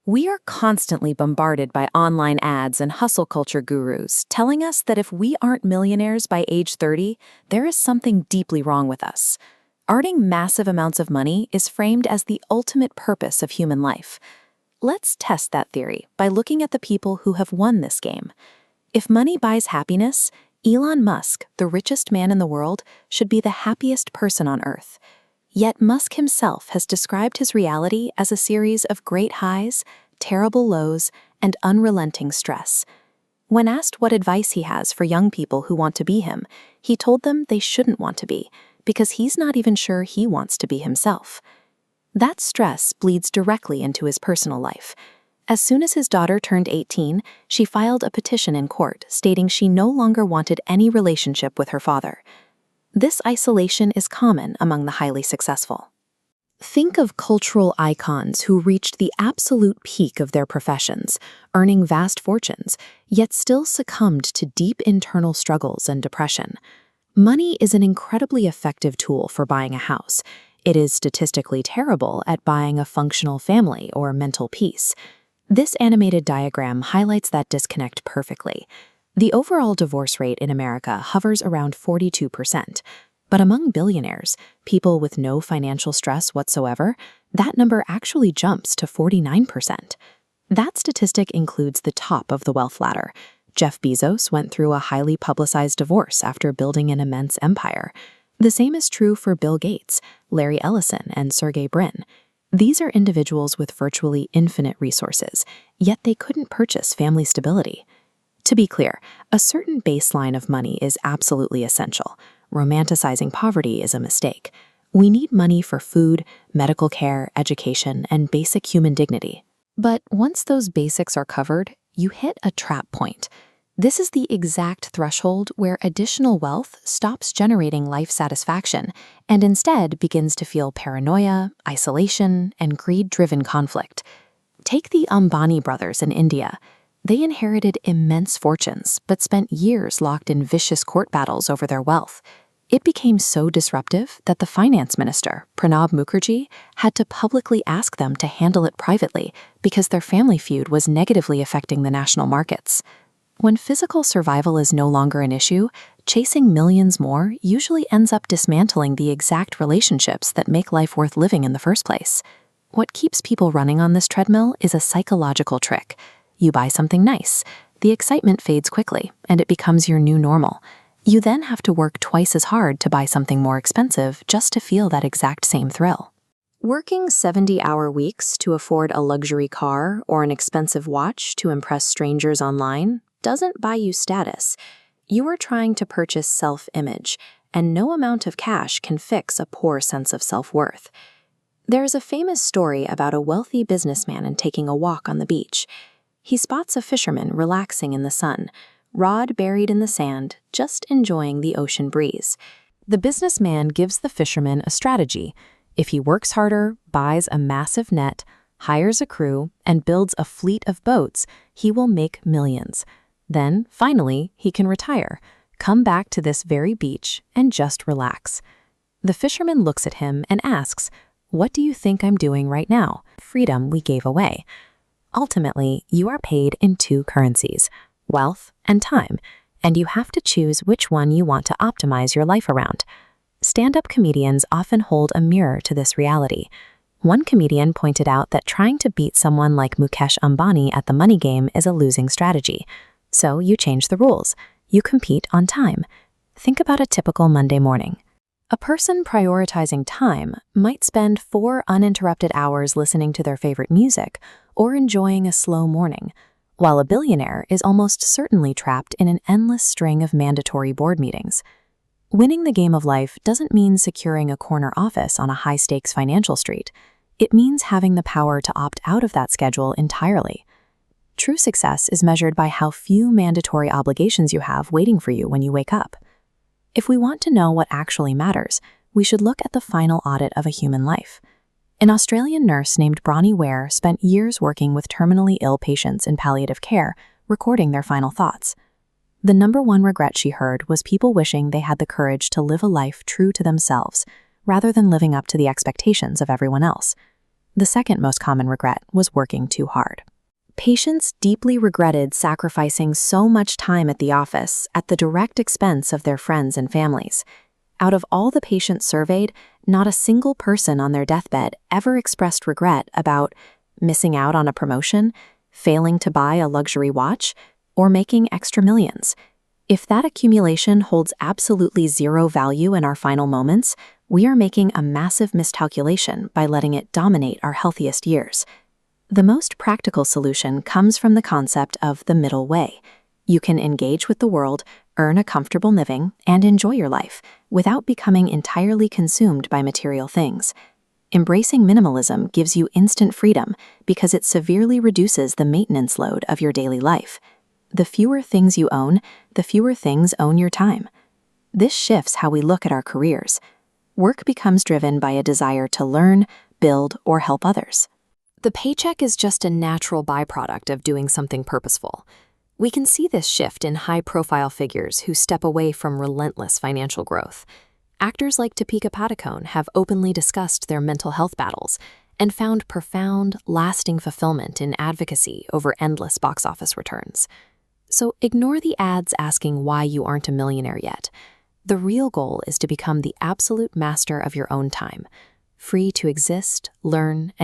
We are constantly bombarded by online ads and hustle culture gurus telling us that if we aren't millionaires by age 30, there is something deeply wrong with us. Earning massive amounts of money is framed as the ultimate purpose of human life. Let's test that theory by looking at the people who have won this game. If money buys happiness, Elon Musk, the richest man in the world, should be the happiest person on Earth. Yet Musk himself has described his reality as a series of great highs, terrible lows, and unrelenting stress. When asked what advice he has for young people who want to be him, he told them they shouldn't want to be, because he's not even sure he wants to be himself. That stress bleeds directly into his personal life. As soon as his daughter turned 18, she filed a petition in court stating she no longer wanted any relationship with her father. This isolation is common among the highly successful. Think of cultural icons who reached the absolute peak of their professions, earning vast fortunes, yet still succumbed to deep internal struggles and depression. Money is an incredibly effective tool for buying a house. It is statistically terrible at buying a functional family or mental peace. This animated diagram highlights that disconnect perfectly. The overall divorce rate in America hovers around 42%, but among billionaires, people with no financial stress whatsoever, that number actually jumps to 49%. That statistic includes the top of the wealth ladder. Jeff Bezos went through a highly publicized divorce after building an immense empire. The same is true for Bill Gates, Larry Ellison, and Sergey Brin. These are individuals with virtually infinite resources, yet they couldn't purchase family stability. To be clear, a certain baseline of money is absolutely essential. Romanticizing poverty is a mistake. We need money for food, medical care, education, and basic human dignity. But once those basics are covered, you hit a trap point. This is the exact threshold where additional wealth stops generating life satisfaction and instead begins to feel paranoia, isolation, and greed-driven conflict. Take the Ambani brothers in India. They inherited immense fortunes, but spent years locked in vicious court battles over their wealth. It became so disruptive that the finance minister, Pranab Mukherjee, had to publicly ask them to handle it privately because their family feud was negatively affecting the national markets. When physical survival is no longer an issue, chasing millions more usually ends up dismantling the exact relationships that make life worth living in the first place. What keeps people running on this treadmill is a psychological trick. You buy something nice, the excitement fades quickly, and it becomes your new normal. You then have to work twice as hard to buy something more expensive just to feel that exact same thrill. Working 70-hour weeks to afford a luxury car or an expensive watch to impress strangers online doesn't buy you status. You are trying to purchase self-image, and no amount of cash can fix a poor sense of self-worth. There is a famous story about a wealthy businessman and taking a walk on the beach. He spots a fisherman relaxing in the sun, rod buried in the sand, just enjoying the ocean breeze. The businessman gives the fisherman a strategy. If he works harder, buys a massive net, hires a crew, and builds a fleet of boats, he will make millions. Then, finally, he can retire, come back to this very beach, and just relax. The fisherman looks at him and asks, "What do you think I'm doing right now? Freedom we gave away." Ultimately, you are paid in two currencies, wealth and time, and you have to choose which one you want to optimize your life around. Stand-up comedians often hold a mirror to this reality. One comedian pointed out that trying to beat someone like Mukesh Ambani at the money game is a losing strategy. So you change the rules. You compete on time. Think about a typical Monday morning. A person prioritizing time might spend 4 uninterrupted hours listening to their favorite music or enjoying a slow morning, while a billionaire is almost certainly trapped in an endless string of mandatory board meetings. Winning the game of life doesn't mean securing a corner office on a high-stakes financial street. It means having the power to opt out of that schedule entirely. True success is measured by how few mandatory obligations you have waiting for you when you wake up. If we want to know what actually matters, we should look at the final audit of a human life. An Australian nurse named Bronnie Ware spent years working with terminally ill patients in palliative care, recording their final thoughts. The number one regret she heard was people wishing they had the courage to live a life true to themselves, rather than living up to the expectations of everyone else. The second most common regret was working too hard. Patients deeply regretted sacrificing so much time at the office at the direct expense of their friends and families. Out of all the patients surveyed, not a single person on their deathbed ever expressed regret about missing out on a promotion, failing to buy a luxury watch, or making extra millions. If that accumulation holds absolutely zero value in our final moments, we are making a massive miscalculation by letting it dominate our healthiest years. The most practical solution comes from the concept of the middle way. You can engage with the world, earn a comfortable living, and enjoy your life without becoming entirely consumed by material things. Embracing minimalism gives you instant freedom because it severely reduces the maintenance load of your daily life. The fewer things you own, the fewer things own your time. This shifts how we look at our careers. Work becomes driven by a desire to learn, build, or help others. The paycheck is just a natural byproduct of doing something purposeful. We can see this shift in high-profile figures who step away from relentless financial growth. Actors like Topeka Padukone have openly discussed their mental health battles and found profound, lasting fulfillment in advocacy over endless box office returns. So ignore the ads asking why you aren't a millionaire yet. The real goal is to become the absolute master of your own time, free to exist, learn, and